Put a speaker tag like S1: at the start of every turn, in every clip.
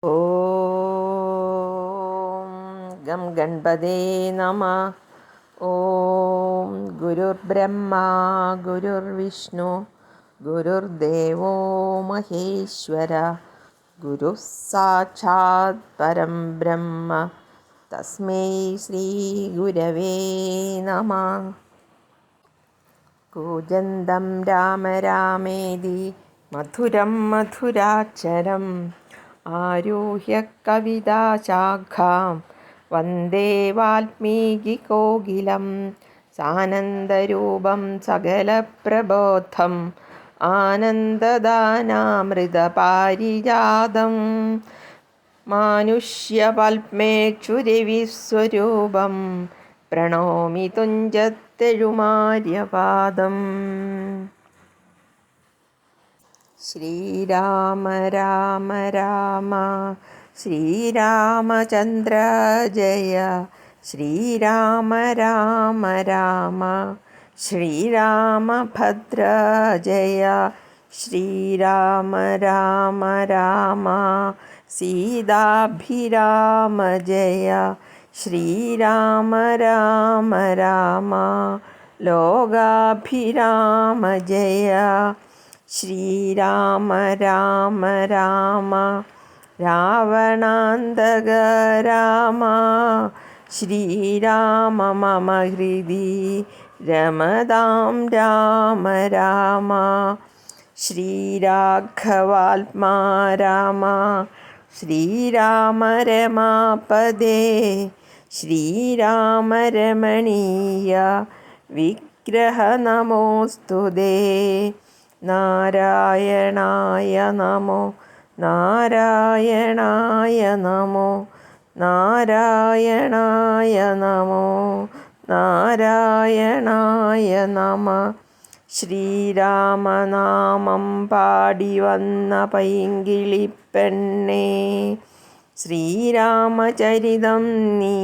S1: ഓം gum ഗണപതേ നമഃ. ഓം ഗുരുർബ്രഹ്മ ഗുരുർവിഷ്ണു ഗുരുർദേവോ മഹേശ്വര. ഗുരു സാക്ഷാത് പരം ബ്രഹ്മ തസ്മൈ ശ്രീ ഗുരവേ നമഃ. കൂജന്തം രാമ രാമേതി മധുരം മധുരാക്ഷരം ആരുഹ്യ കവിതാശാഖാം വന്ദേ വാൽമീകികോകിലം. സാനന്ദരൂപം സകലപ്രബോധം ആനന്ദദാനാമൃതപാരിജാതം മാനുഷ്യപത്മേക്ഷുരവിസ്വരൂപം പ്രണോമി തുഞ്ചത്തെഴുമാര്യപാദം. ശ്രീരാമ രാമ രാമ ശ്രീരാമചന്ദ്ര ജയ. ശ്രീരാമ രാമ രാമ ശ്രീരാമഭദ്ര ജയ. ശ്രീരാമ രാമ രാമ സീതാഭിരാമ ജയ. ശ്രീരാമ രാമ രാമ ലോകാഭിരാമ ജയ. ശ്രീരാമ രാമ രാമ രാവണാന്തക രാമ. ശ്രീരാമ മമ ഹൃദി രമതാം രാമ രാമ. ശ്രീരാഘവാത്മാ രാമ ശ്രീരാമ രമാപദേ. ശ്രീരാമ രമണീയ വിഗ്രഹ നമോസ്തുതേ. നാരായണായ നമോ നാരായണായ നമോ നാരായണായ നമോ നാരായണായ നമഃ. ശ്രീരാമനാമം പാടി വന്ന പൈങ്കിളിപ്പെണ്ണേ, ശ്രീരാമചരിതം നീ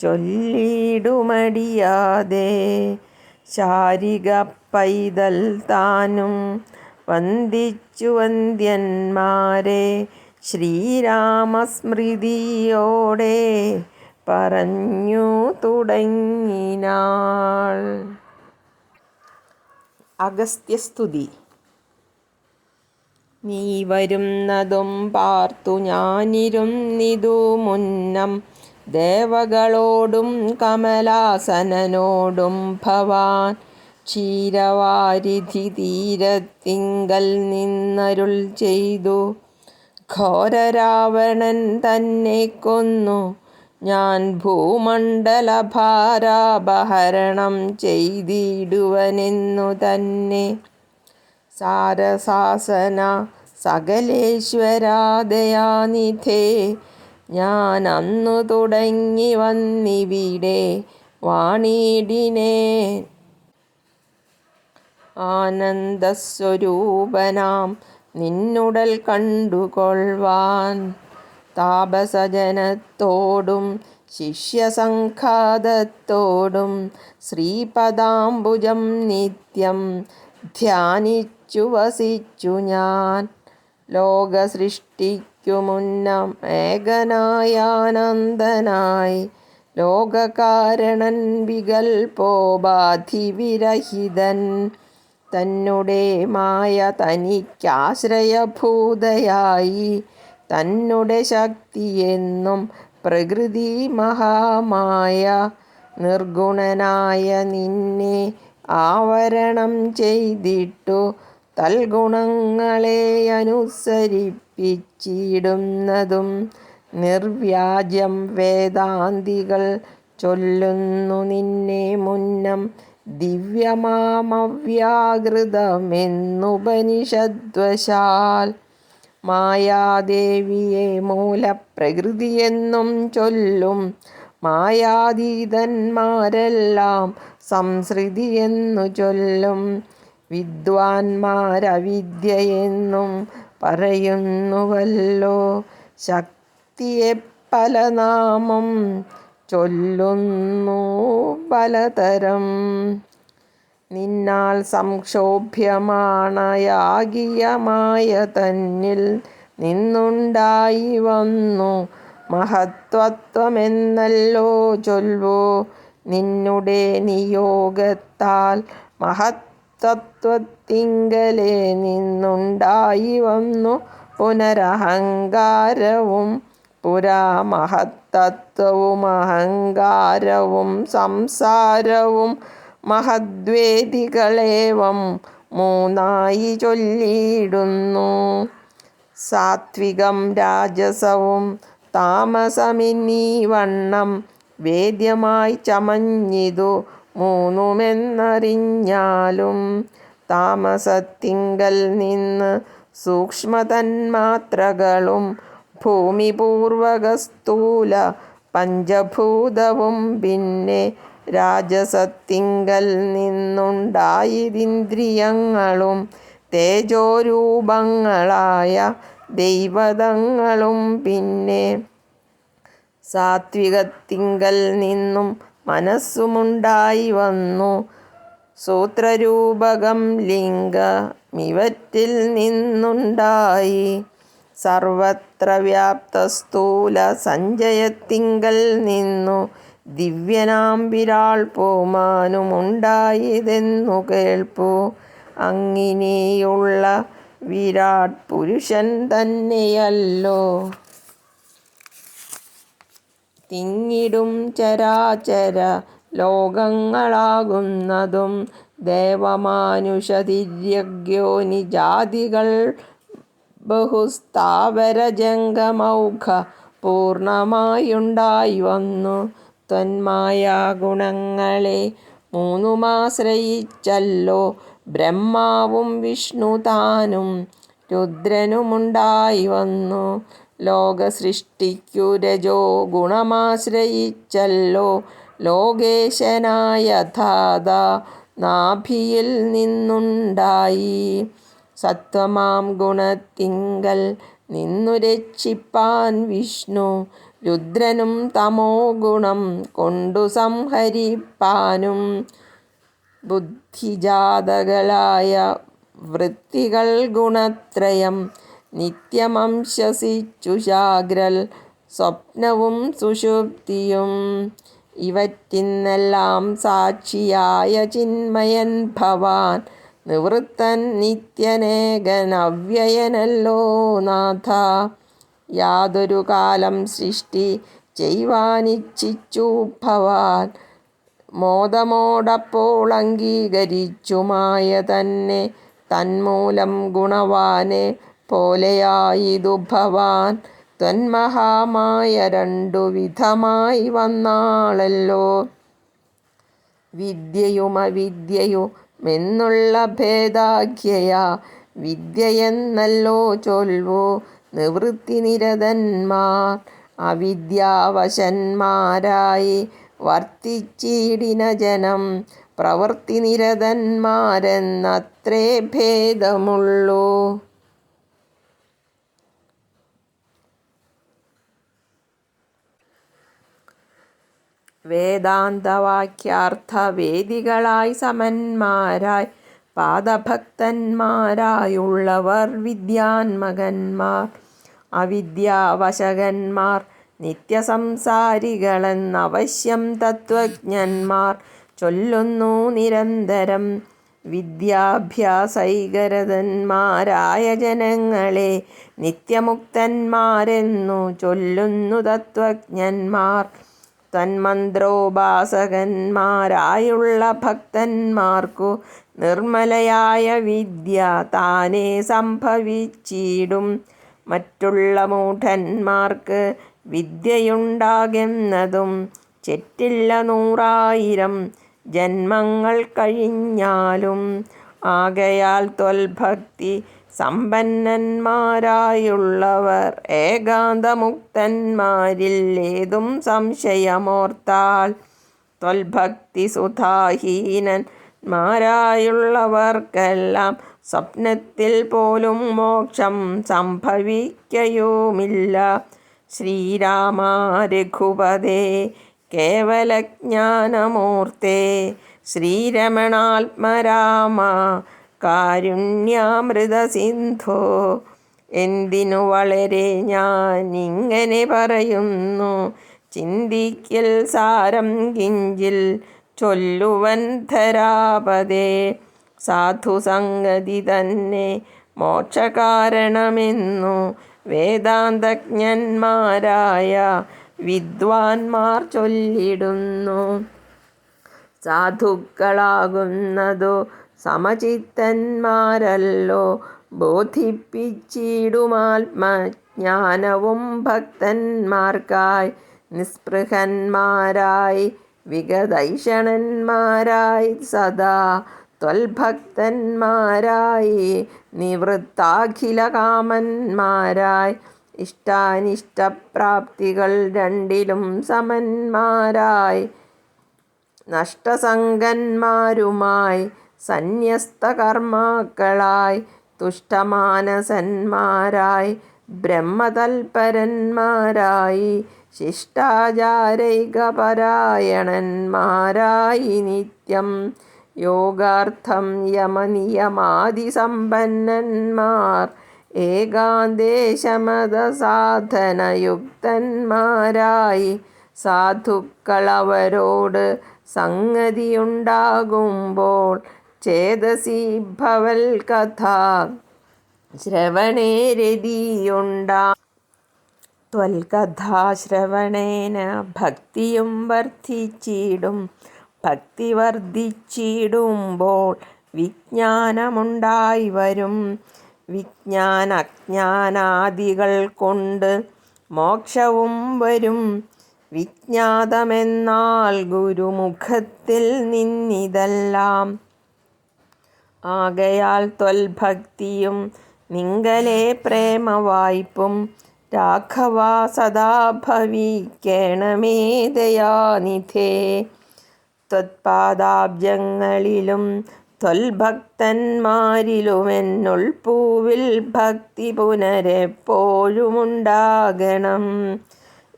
S1: ചൊല്ലിടുമടിയാതെ. ശാരിക പൈതൽ താനും വന്ദിച്ചു വന്ദ്യന്മാരെ ശ്രീരാമസ്മൃതിയോടെ പറഞ്ഞു തുടങ്ങിനാൾ. അഗസ്ത്യസ്തുതി. നീ വരുന്നതും പാർത്തു ഞാനിരുന്നിതു മുന്നം. ദേവകളോടും കമലാസനനോടും ഭവാൻ ക്ഷീരവാരിധി തീരത്തിങ്കൽ നിന്നരുൾ ചെയ്തു. ഘോരരാവണൻ തന്നെ കൊന്നു ഞാൻ ഭൂമണ്ഡലഭാരാപഹരണം ചെയ്തിടുവനെന്നു തന്നെ. സാരസാസന സകലേശ്വരാദയാനിധേ, ഞാൻ അന്നു തുടങ്ങി വന്നിവിടെ വാണിടിനേൻ. ആനന്ദസ്വരൂപനാം നിന്നുടൽ കണ്ടുകൊള്ളുവാൻ താപസജനത്തോടും ശിഷ്യസംഘാതത്തോടും ശ്രീപദാംബുജം നിത്യം ധ്യാനിച്ചു വസിച്ചു ഞാൻ. ലോകസൃഷ്ടിക്കു മുന്നം ഏകനായാനന്ദനായി ലോകകാരണൻ വികൽപോപാധിവിരഹിതൻ. തന്നെ മായ തനിക്കാശ്രയഭൂതയായി തന്നെ ശക്തിയെന്നും പ്രകൃതി മഹാമായ. നിർഗുണനായ നിന്നെ ആവരണം ചെയ്തിട്ടു തൽഗുണങ്ങളെ അനുസരിപ്പിച്ചിടുന്നതും നിർവ്യാജം വേദാന്തികൾ ചൊല്ലുന്നു നിന്നെ മുന്നം. ദിവ്യമാമവ്യാകൃതമെന്നുപനിഷദ്വശാൽ മായാദേവിയെ മൂലപ്രകൃതിയെന്നും ചൊല്ലും. മായാതീതന്മാരെല്ലാം സംസൃതിയെന്നു ചൊല്ലും. വിദ്വാൻമാരവിദ്യയെന്നും പറയുന്നുവല്ലോ. ശക്തിയെ പല നാമം ചൊല്ലുന്നു പലതരം. നിന്നാൽ സംക്ഷോഭ്യമാണയാകിയ മായ തന്നിൽ നിന്നുണ്ടായി വന്നു മഹത്വത്വമെന്നല്ലോ ചൊൽവോ. നിന്നുടെ നിയോഗത്താൽ മഹത്തത്വത്തിങ്കലേ നിന്നുണ്ടായി വന്നു പുനരഹങ്കാരവും. പുരാ മഹത്തത്വവും അഹങ്കാരവും സംസാരവും മഹദ്വേദികളേവം മൂന്നായി ചൊല്ലിയിടുന്നു. സാത്വികം രാജസവും താമസമെന്നീ വണ്ണം വേദ്യമായി ചമഞ്ഞിതു മൂന്നുമെന്നറിഞ്ഞാലും. താമസത്തിങ്കൽ നിന്ന് സൂക്ഷ്മതന്മാത്രകളും ഭൂമിപൂർവക സ്ഥൂല പഞ്ചഭൂതവും പിന്നെ രാജസത്തിങ്കൽ നിന്നുണ്ടായതിന്ദ്രിയങ്ങളും തേജോരൂപങ്ങളായ ദൈവതങ്ങളും പിന്നെ സാത്വികത്തിങ്കൽ നിന്നും മനസ്സുമുണ്ടായി വന്നു. സൂത്രരൂപകം ലിംഗമിവറ്റിൽ നിന്നുണ്ടായി. സർവത്ര വ്യാപ്ത സ്ഥൂല സഞ്ചയത്തിങ്കൽ നിന്നു ദിവ്യനാം വിരാൾ പൂമാനുമുണ്ടായതെന്നു കേൾപ്പു. അങ്ങിനെയുള്ള വിരാട് പുരുഷൻ തന്നെയല്ലോ തിങ്ങിടും ചരാചര ലോകങ്ങളാകുന്നതും. ദേവമാനുഷതിര്യഗ്യോനി ജാതികൾ ബഹുസ്ഥാവര ജംഗമൗഘ പൂർണമായുണ്ടായി വന്നു. ത്വന്മായാ ഗുണങ്ങളെ മൂന്നുമാശ്രയിച്ചല്ലോ ബ്രഹ്മാവും വിഷ്ണു താനും രുദ്രനുമുണ്ടായി വന്നു. ലോകസൃഷ്ടിക്കു രജോ ഗുണമാശ്രയിച്ചല്ലോ ലോകേശനായ ധാതാ നാഭിയിൽ നിന്നുണ്ടായി. സത്വമാം ഗുണത്തിങ്കൽ നിന്നു രക്ഷിപ്പാൻ വിഷ്ണു രുദ്രനും തമോ ഗുണം കൊണ്ടു സംഹരിപ്പാനും. ബുദ്ധിജാതകളായ വൃത്തികൾ ഗുണത്രയം നിത്യമംശസിച്ചു ജാഗ്രൽ സ്വപ്നവും സുഷുപ്തിയും. ഇവറ്റിന്നെല്ലാം സാക്ഷിയായ ചിന്മയൻ ഭവാൻ നിവൃത്തൻ നിത്യനേകൻ അവ്യയനല്ലോ നാഥ. യാതൊരു കാലം സൃഷ്ടി ചെയ്വാനിച്ഛിച്ചു ഭവാൻ മോദമോടപ്പോൾ അംഗീകരിച്ചു മായ തന്നെ. തന്മൂലം ഗുണവാനെ പോലെയായിതു ഭവാൻ ത്വന്മഹാമായ രണ്ടു വിധമായി വന്നാളല്ലോ. വിദ്യയും അവിദ്യയുമെന്നുള്ള ഭേദാഖ്യയാ വിദ്യയെന്നല്ലോ ചൊൽവു നിവൃത്തിനിരതന്മാർ. അവിദ്യാവശന്മാരായി വർത്തിച്ചിടിന ജനം പ്രവൃത്തിനിരതന്മാരെന്നത്രേ ഭേദമുള്ളൂ. വേദാന്തവാക്യാർത്ഥ വേദികളായി സമന്മാരായി പാദഭക്തന്മാരായുള്ളവർ വിദ്യാന്മകന്മാർ. അവിദ്യാവശകന്മാർ നിത്യസംസാരികളെന്നവശ്യം തത്വജ്ഞന്മാർ ചൊല്ലുന്നു നിരന്തരം. വിദ്യാഭ്യാസൈകരതന്മാരായ ജനങ്ങളെ നിത്യമുക്തന്മാരെന്നു ചൊല്ലുന്നു തത്വജ്ഞന്മാർ. തന്മന്ത്രോപാസകന്മാരായുള്ള ഭക്തന്മാർക്കു നിർമ്മലയായ വിദ്യ താനേ സംഭവിച്ചിടും. മറ്റുള്ള മൂഢന്മാർക്ക് വിദ്യയുണ്ടാകുന്നതും ചെറ്റില്ല 100,000 ജന്മങ്ങൾ കഴിഞ്ഞാലും. ആകയാൽ ത്വൽഭക്തി സമ്പന്നന്മാരായുള്ളവർ ഏകാന്തമുക്തന്മാരിൽ ഏതും സംശയമോർത്താൽ. ത്വൽഭക്തി സുധാഹീനന്മാരായുള്ളവർക്കെല്ലാം സ്വപ്നത്തിൽ പോലും മോക്ഷം സംഭവിക്കയുമില്ല. ശ്രീരാമ രഘുപതേ കേവലജ്ഞാനമൂർത്തേ ശ്രീരമണാത്മരാമ കാരുണ്യാമൃതസിന്ധോ. എന്തിനു വളരെ ഞാൻ ഇങ്ങനെ പറയുന്നു, ചിന്തിക്കൽ സാരം കിഞ്ചിൽ ചൊല്ലുവൻ ധരാപതേ. സാധുസംഗതി തന്നെ മോക്ഷകാരണമെന്നു വേദാന്തജ്ഞന്മാരായ വിദ്വാൻമാർ ചൊല്ലിടുന്നു. സാധുക്കളാകുന്നതു സമചിത്തന്മാരല്ലോ, ബോധിപ്പിച്ചിടുമാത്മജ്ഞാനവും ഭക്തന്മാർക്കായി. നിസ്പൃഹന്മാരായി വിഗതൈഷണന്മാരായി സദാ ത്വൽഭക്തന്മാരായി നിവൃത്താഖിലകാമന്മാരായി ഇഷ്ടാനിഷ്ടപ്രാപ്തികൾ രണ്ടിലും സമന്മാരായി നഷ്ടസംഗന്മാരുമായി സന്യസ്തകർമാക്കളായി തുഷ്ടമാനസന്മാരായി ബ്രഹ്മതൽപരന്മാരായി ശിഷ്ടാചാരൈകപരായണന്മാരായി നിത്യം യോഗാർത്ഥം യമനിയമാദിസമ്പന്നന്മാർ ഏകാന്തേശമതസാധനയുക്തന്മാരായി സാധുക്കളവരോട് സംഗതിയുണ്ടാകുമ്പോൾ ചേതസി ഭവൽ കഥാ ശ്രവണേ രതിയുണ്ടാ. ത്വൽകഥാശ്രവണേന ഭക്തിയും വർദ്ധിച്ചിടും. ഭക്തി വർദ്ധിച്ചിടുമ്പോൾ വിജ്ഞാനമുണ്ടായി വരും. വിജ്ഞാനജ്ഞാനാദികൾ കൊണ്ട് മോക്ഷവും വരും. വിജ്ഞാതമെന്നാൽ ഗുരുമുഖത്തിൽ നിന്നിതെല്ലാം. ആകയാൽ ത്വൽഭക്തിയും നിങ്കലേ പ്രേമവായ്പും രാഘവ സദാ ഭവിക്കേണമേ ദയാനിധേ. ത്വത്പാദാബ്ജങ്ങളിലും ത്വൽഭക്തന്മാരിലുമെന്നുൾപ്പൂവിൽ ഭക്തി പുനരെപ്പോഴുമുണ്ടാകണം.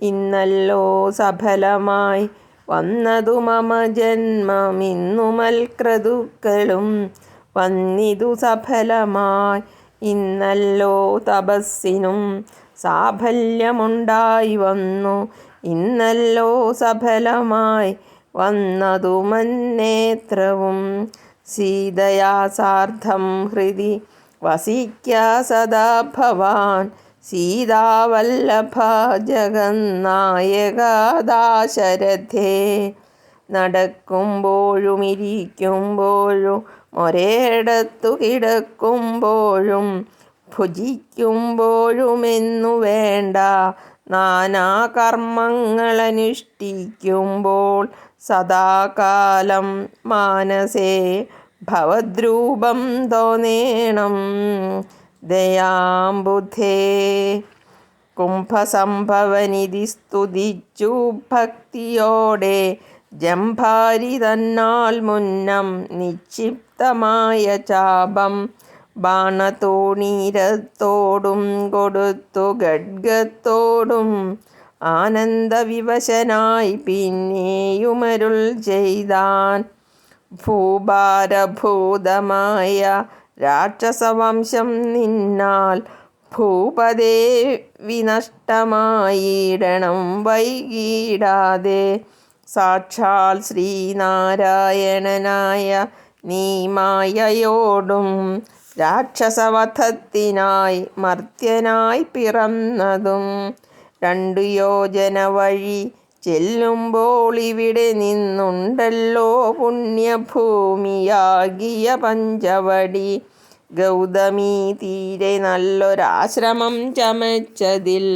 S1: ഇന്നല്ലോ സഫലമായി വന്നതു മമ ജന്മമിന്നുമൽക്രതുക്കളും വന്നിതു സഫലമായി. ഇന്നല്ലോ തപസ്സിനും സാഫല്യമുണ്ടായി വന്നു. ഇന്നല്ലോ സഫലമായി വന്നതു മന്നേത്രവും. സീതയാ സാർദ്ധം ഹൃദി വസിക്ക സദാ ഭവാൻ. സീതാവല്ലഭ ജഗന്നായക ദാശരഥേ. നടക്കുമ്പോഴും ഇരിക്കുമ്പോഴും ഒരേടത്തു കിടക്കുമ്പോഴും ഭുജിക്കുമ്പോഴുമെന്നു വേണ്ട നാനാകർമ്മങ്ങളനുഷ്ഠിക്കുമ്പോൾ സദാകാലം മാനസേ ഭവദ്രൂപം തോന്നേണം ദയാംബുധേ. കുംഭസംഭവനിധി സ്തുതിച്ചു ഭക്തിയോടെ ജംഭാരി തന്നാൽ മുന്നം നിക്ഷിപ്തമായ ചാപം ബാണതോണീരത്തോടും കൊടുത്തു ഗഡ്ഗത്തോടും ആനന്ദവിവശനായി പിന്നെയുമരുൾ ചെയ്താൻ. ഭൂഭാരഭൂതമായ രാക്ഷസവംശം നിന്നാൽ ഭൂപതേ വിനഷ്ടമായിടണം വൈകിടാതെ. സാക്ഷാൽ ശ്രീനാരായണനായ നീ മായയോടും രാക്ഷസവധത്തിനായി മർത്യനായി പിറന്നതും 2 യോജന വഴി ചെല്ലുമ്പോൾ ഇവിടെ നിന്നുണ്ടല്ലോ പുണ്യഭൂമിയാകിയ പഞ്ചവടി. ഗൗതമീ തീരെ നല്ലൊരാശ്രമം ചമച്ചതിൽ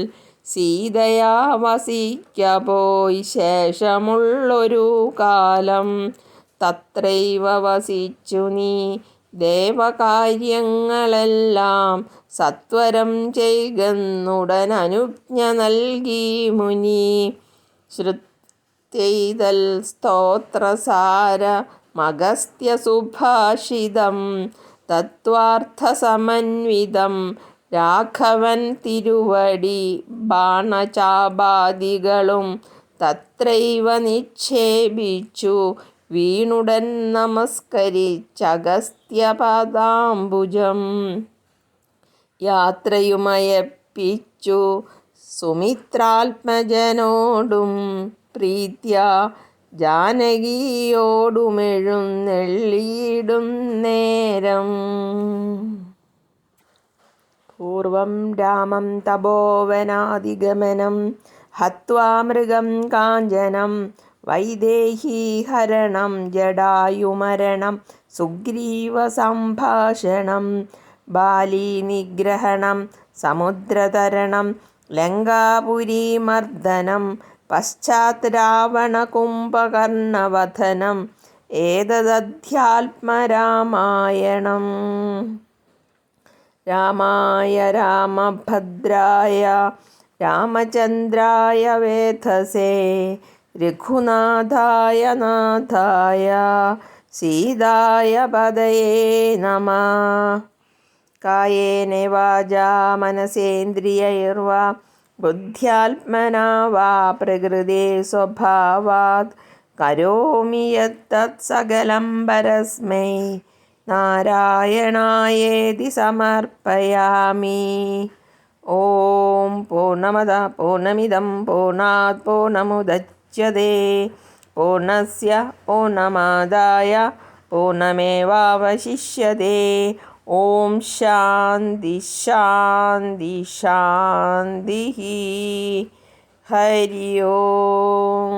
S1: സീതയാ വസിക്ക പോയി ശേഷമുള്ളൊരു കാലം. തത്രൈവ വസിച്ചു നീ ദേവകാര്യങ്ങളെല്ലാം സത്വരം ചെയ്കെന്നുടനനുജ്ഞ നൽകി മുനി. ശ്രുത്യൈതൽ സ്തോത്രസാരമഗസ്ത്യസുഭാഷിതം തത്വാർത്ഥസമന്വിതം രാഘവൻ തിരുവടി. ബാണചാപാദികളും തത്രൈവ നിക്ഷേപിച്ചു വീണുടൻ നമസ്കരിച്ചഗസ്ത്യപദാംബുജം. യാത്രയുമയപ്പിച്ചു സുമിത്രാത്മജനോടും പ്രീത്യാ ജാനകിയോടുമെഴുന്നെള്ളിയിടും നേരം. പൂർവം രാമം തപോവനാദിഗമനം ഹത്വാ മൃഗം കാഞ്ചനം വൈദേഹീഹരണം ജടായുമരണം സുഗ്രീവസംഭാഷണം ബാലീനിഗ്രഹണം സമുദ്രതരണം ലങ്കാപുരീമർദ്ദനം പശ്ചാത് രാവണകുംഭകർണവധനം ഏതദധ്യാത്മരാമായണം. രാമായ രാമഭദ്രായ രാമചന്ദ്രായ വേധസേ രഘുനാഥായ നാഥായ സീതായ പതയേ നമഃ. കായേന വാചാ മനസേന്ദ്രിയൈർവാ ബുദ്ധ്യാത്മനാ വാ പ്രകൃതേ സ്വഭാവാത് കരോമി യത്തത് സകലം പരസ്മൈ നാരായണായേതി സമർപ്പയാമി. ഓം പൂർണ്ണമദ പൂർണ്ണമിദം പൂർണ്ണാത് പൂർണ്ണമുദച്യതേ പൂർണ്ണസ്യ പൂർണ്ണമാദായ പൂർണ്ണമേവാവശിഷ്യതേ. ഓം ശാന്തി ശാന്തി ശാന്തി. ഹരി ഓം.